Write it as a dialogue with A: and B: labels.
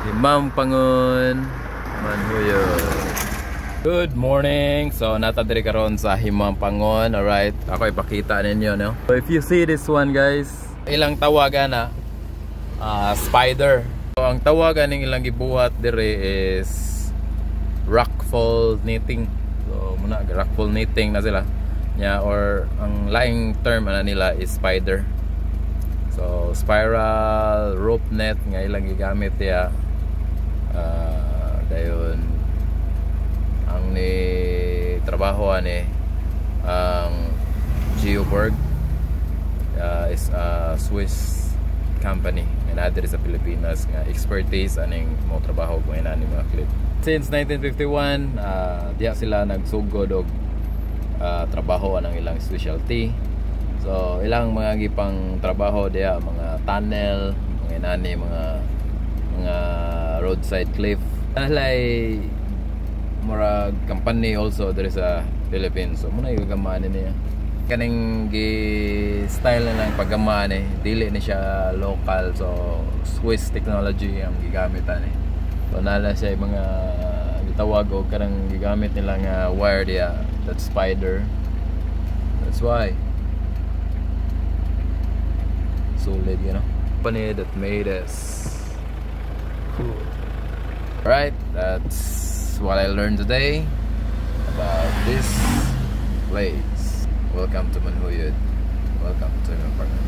A: Himang Pangon Manhuyod. Good morning. So nata diri karon sa Himang Pangon. Alright, ako ipakita ninyo, no? So if you see this one, guys, ilang tawagan na spider. So ang tawagan ning ilang gibuhat diri is rockfall knitting. So muna rockfall knitting na sila. Or ang laing term ana nila is spider. So spiral rope net nga ilang gigamit ya. Dayon ang ni trabaho ani ang Geoborg is a Swiss company nga diri sa Pilipinas nga expertise aning mo trabaho kung inani mga clip. Since 1951 diya sila nagsugod og trabaho anang ilang specialty. So ilang mga gipang trabaho diya mga tunnel, mga inani mga roadside cliff. Alay murag company also there is a Philippines. So muna yung gamaan niya. Kaning style na ng paggamaan dili ni siya local, so Swiss technology ang gigamitan So nala siya mga gitawag og kanang gigamit nila nga wire dia, that spider. That's why solid, you know. Company that made us cool. Right, that's what I learned today about this place. Welcome to Manhuyod. Welcome to my partner.